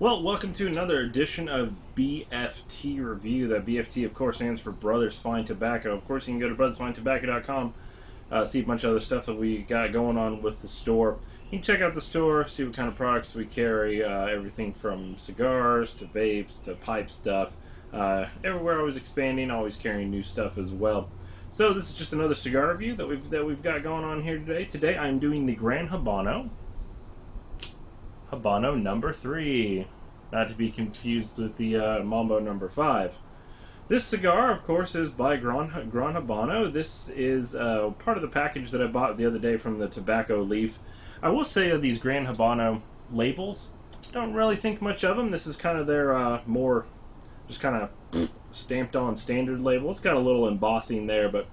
Well, welcome to another edition of BFT Review. That BFT, of course, stands for Brothers Fine Tobacco. Of course, you can go to brothersfinetobacco.com, see a bunch of other stuff that we got going on with the store. You can check out the store, see what kind of products we carry, everything from cigars to vapes to pipe stuff. Everywhere always expanding, always carrying new stuff as well. So this is just another cigar review that we've got going on here today. Today I'm doing the Gran Habano number 3, not to be confused with the Mambo number 5. This cigar, of course, is by Gran Habano. This is part of the package that I bought the other day from the Tobacco Leaf. I will say that these Gran Habano labels, don't really think much of them. This is kind of their more just kind of stamped on standard label. It's got a little embossing there, but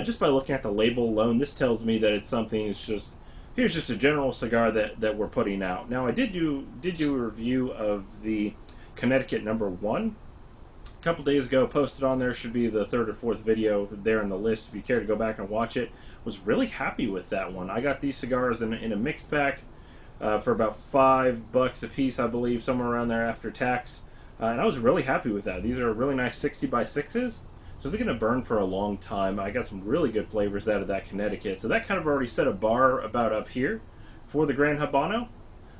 just by looking at the label alone, this tells me that it's something. It's just here's just a general cigar that we're putting out. Now, I did do a review of the Connecticut number 1 a couple days ago. Posted on there, should be the 3rd or 4th video there in the list if you care to go back and watch it. Was really happy with that one. I got these cigars in a mixed pack for about $5 a piece, I believe, somewhere around there after tax, and I was really happy with that. These are really nice 60 by 6s. So they're going to burn for a long time. I got some really good flavors out of that Connecticut. So that kind of already set a bar about up here for the Gran Habano.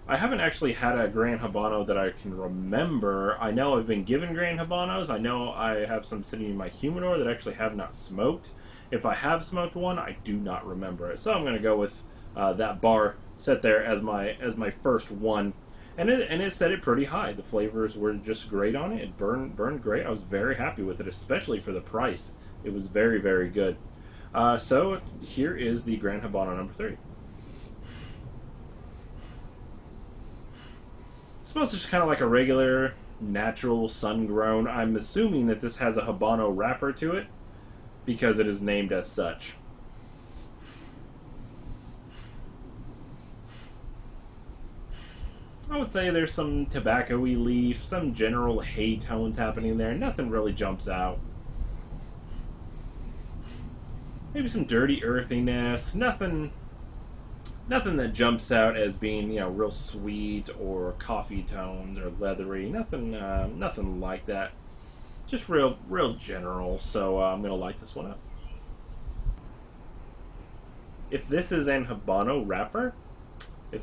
I haven't actually had a Gran Habano that I can remember. I know I've been given Gran Habanos. I know I have some sitting in my humidor that actually have not smoked. If I have smoked one, I do not remember it. So I'm going to go with that bar set there as my first one. And it set it pretty high. The flavors were just great on it. It burned great. I was very happy with it, especially for the price. It was very, very good. So here is the Gran Habano number 3. It smells just kind of like a regular, natural, sun-grown. I'm assuming that this has a Habano wrapper to it because it is named as such. I would say there's some tobacco-y leaf, some general hay tones happening there. Nothing really jumps out. Maybe some dirty earthiness. Nothing that jumps out as being, real sweet or coffee tones or leathery. Nothing like that. Just real general. So I'm gonna light this one up. If this is a Habano wrapper, it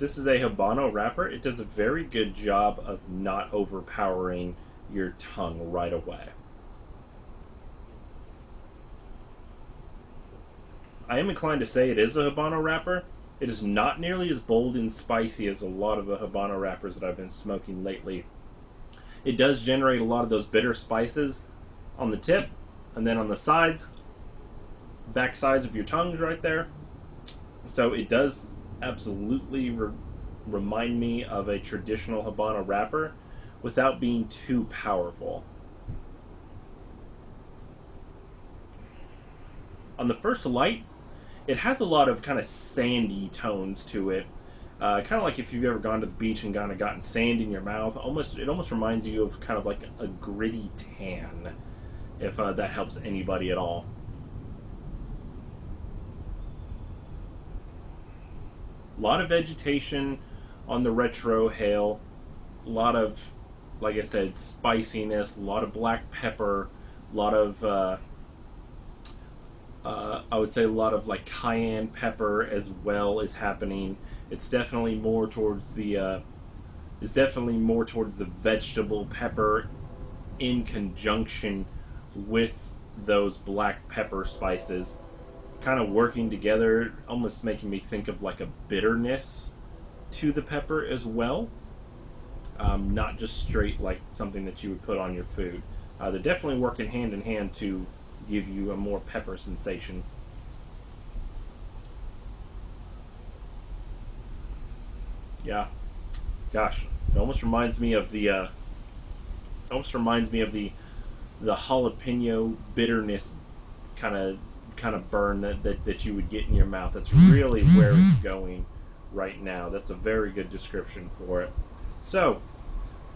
does a very good job of not overpowering your tongue right away. I am inclined to say it is a Habano wrapper. It is not nearly as bold and spicy as a lot of the Habano wrappers that I've been smoking lately. It does generate a lot of those bitter spices on the tip, and then on the sides, back sides of your tongues right there. So it does absolutely remind me of a traditional Habano wrapper without being too powerful. On the first light, it has a lot of kind of sandy tones to it. Kind of like if you've ever gone to the beach and kind of gotten sand in your mouth. It almost reminds you of kind of like a gritty tan, if that helps anybody at all. A lot of vegetation on the retro hail, a lot of, like I said, spiciness, a lot of black pepper, a lot of, I would say a lot of like cayenne pepper as well is happening. It's definitely more towards the, vegetable pepper in conjunction with those black pepper spices, kind of working together, almost making me think of like a bitterness to the pepper as well. Not just straight like something that you would put on your food. They're definitely working hand in hand to give you a more pepper sensation. Yeah, gosh, it almost reminds me of the jalapeno bitterness kind of burn that you would get in your mouth. That's really where it's going right now. That's a very good description for it. So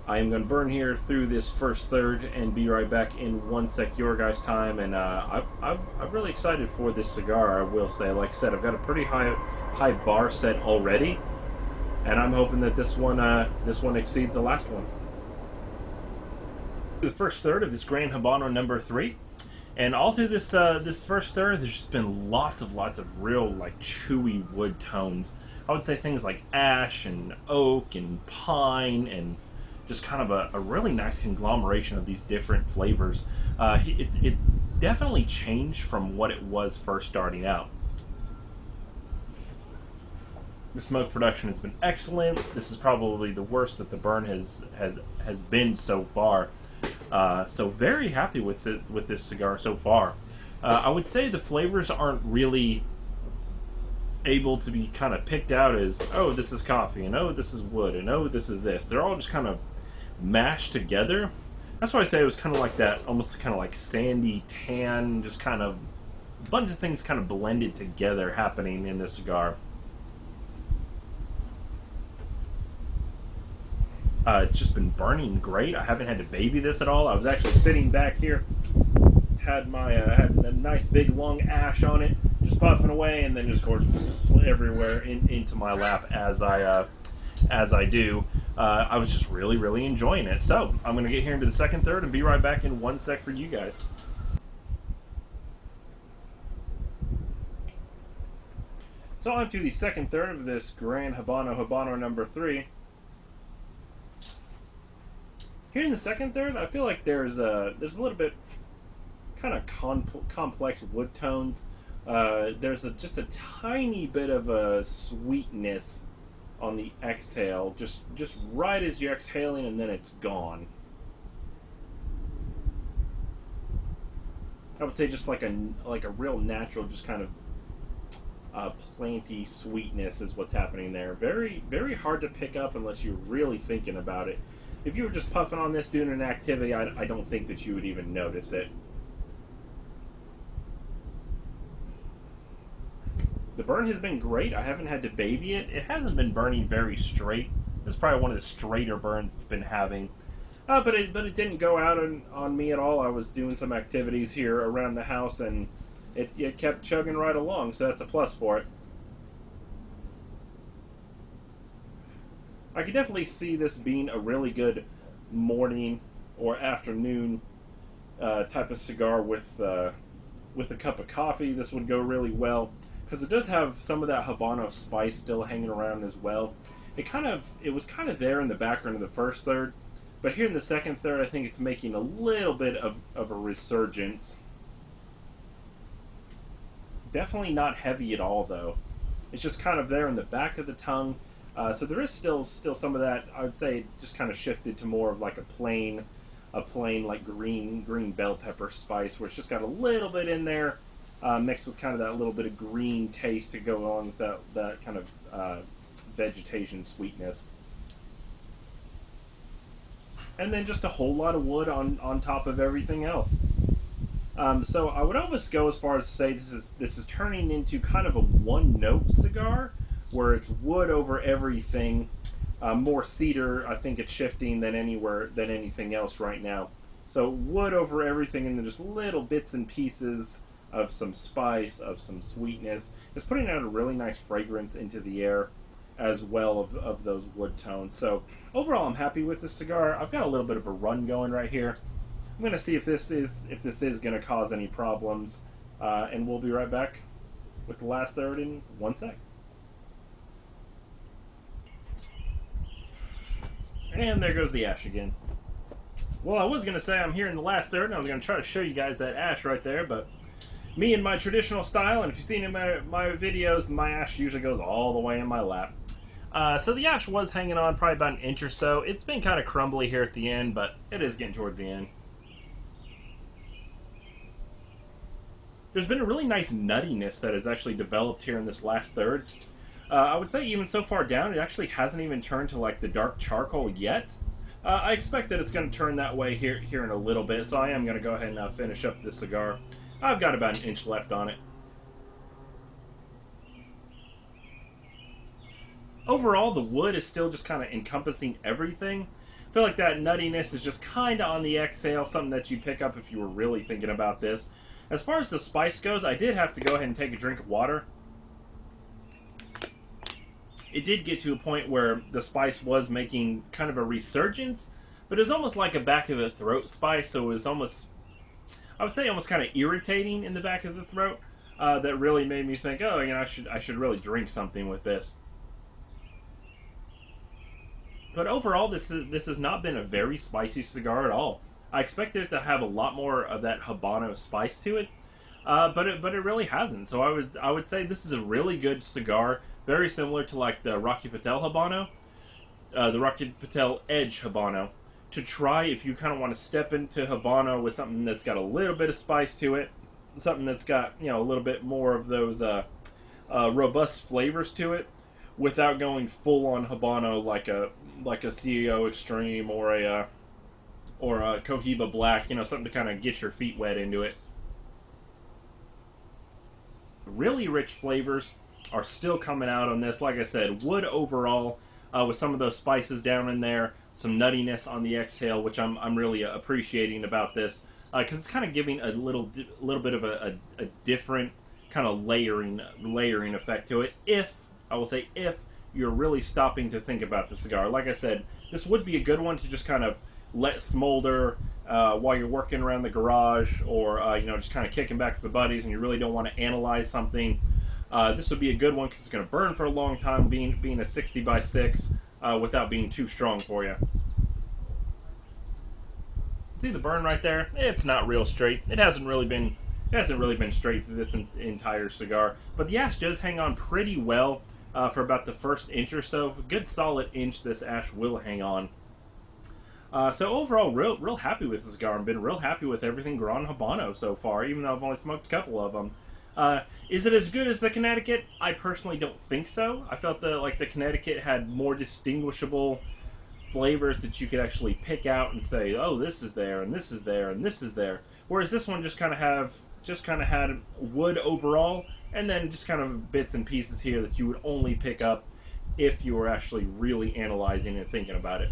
I am going to burn here through this first third and be right back in 1 sec your guys' time. And I'm really excited for this cigar, I will say. Like I said, I've got a pretty high bar set already. and I'm hoping that this one exceeds the last one. The first third of this Gran Habano number 3, and all through this first third, there's just been lots of real like chewy wood tones. I would say things like ash and oak and pine, and just kind of a really nice conglomeration of these different flavors. It definitely changed from what it was first starting out. The smoke production has been excellent. This is probably the worst that the burn has been so far. So very happy with this cigar so far. I would say the flavors aren't really able to be kind of picked out as, oh, this is coffee, and oh, this is wood, and oh, this is this. They're all just kind of mashed together. That's why I say it was kind of like that, almost kind of like sandy tan, just kind of a bunch of things kind of blended together happening in this cigar. It's just been burning great. I haven't had to baby this at all. I was actually sitting back here, had a nice big long ash on it, just puffing away, and then just of course everywhere into my lap as I do. I was just really enjoying it. So I'm gonna get here into the second third and be right back in 1 sec for you guys. So on to the second third of this Gran Habano Habano number 3. Here in the second third, I feel like there's a little bit kind of complex wood tones. There's just a tiny bit of a sweetness on the exhale, just right as you're exhaling, and then it's gone. I would say just like a real natural, just kind of planty sweetness is what's happening there. Very hard to pick up unless you're really thinking about it. If you were just puffing on this doing an activity, I don't think that you would even notice it. The burn has been great. I haven't had to baby it. It hasn't been burning very straight. It's probably one of the straighter burns it's been having. But it didn't go out on me at all. I was doing some activities here around the house, and it kept chugging right along, so that's a plus for it. I could definitely see this being a really good morning or afternoon type of cigar with a cup of coffee. This would go really well because it does have some of that Habano spice still hanging around as well. It was kind of there in the background of the first third, but here in the second third, I think it's making a little bit of a resurgence. Definitely not heavy at all, though. It's just kind of there in the back of the tongue. So there is still some of that. I would say just kind of shifted to more of like a plain like green bell pepper spice, where it's just got a little bit in there, mixed with kind of that little bit of green taste to go along with that kind of vegetation sweetness. And then just a whole lot of wood on top of everything else. So I would almost go as far as to say this is turning into kind of a one-note cigar, where it's wood over everything, more cedar. I think it's shifting than anything else right now. So wood over everything, and then just little bits and pieces of some spice, of some sweetness. It's putting out a really nice fragrance into the air as well of those wood tones. So overall, I'm happy with this cigar. I've got a little bit of a run going right here. I'm going to see if this is going to cause any problems, and we'll be right back with the last third in 1 sec. And there goes the ash again. Well, I was going to say I'm here in the last third, and I was going to try to show you guys that ash right there, but me in my traditional style, and if you've seen in my videos, my ash usually goes all the way in my lap. So the ash was hanging on probably about an inch or so. It's been kind of crumbly here at the end, but it is getting towards the end. There's been a really nice nuttiness that has actually developed here in this last third. I would say even so far down, it actually hasn't even turned to like the dark charcoal yet. I expect that it's going to turn that way here in a little bit, so I am going to go ahead and finish up this cigar. I've got about an inch left on it. Overall, the wood is still just kind of encompassing everything. I feel like that nuttiness is just kind of on the exhale, something that you pick up if you were really thinking about this. As far as the spice goes, I did have to go ahead and take a drink of water. it did get to a point where the spice was making kind of a resurgence, but it was almost like a back of the throat spice. So it was almost, I would say, almost kind of irritating in the back of the throat. That really made me think, oh, I should really drink something with this. But overall, this has not been a very spicy cigar at all. I expected it to have a lot more of that Habano spice to it, but it really hasn't. So I would say this is a really good cigar, very similar to like the Rocky Patel Habano, the Rocky Patel Edge Habano. To try if you kind of want to step into Habano with something that's got a little bit of spice to it, something that's got a little bit more of those robust flavors to it, without going full on Habano like a CEO Extreme or a Cohiba Black, something to kind of get your feet wet into it. Really rich flavors are still coming out on this. Like I said, wood overall, with some of those spices down in there, some nuttiness on the exhale, which I'm really appreciating about this, because it's kind of giving a little bit of a different kind of layering effect to it. If you're really stopping to think about the cigar, like I said, this would be a good one to just kind of let smolder while you're working around the garage, or just kind of kicking back to the buddies, and you really don't want to analyze something. This would be a good one because it's going to burn for a long time, being a 60 by 6 without being too strong for you. See the burn right there? It's not real straight. It hasn't really been straight through this entire cigar, but the ash does hang on pretty well for about the first inch or so. A good solid inch this ash will hang on. So overall, real happy with this cigar. I've been real happy with everything Gran Habano so far, even though I've only smoked a couple of them. Is it as good as the Connecticut? I personally don't think so. I felt the Connecticut had more distinguishable flavors that you could actually pick out and say, oh, this is there, and this is there, and this is there. Whereas this one just kind of had wood overall, and then just kind of bits and pieces here that you would only pick up if you were actually really analyzing and thinking about it.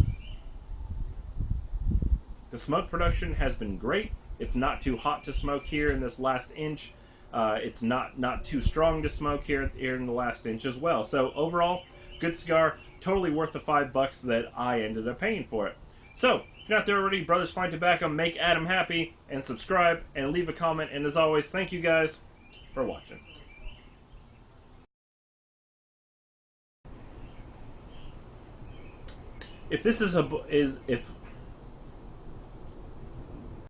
The smoke production has been great. It's not too hot to smoke here in this last inch. It's not too strong to smoke here in the last inch as well. So overall, good cigar. Totally worth the $5 that I ended up paying for it. So, if you're not there already, Brothers Fine Tobacco, make Adam happy, and subscribe, and leave a comment. And as always, thank you guys for watching. If this is if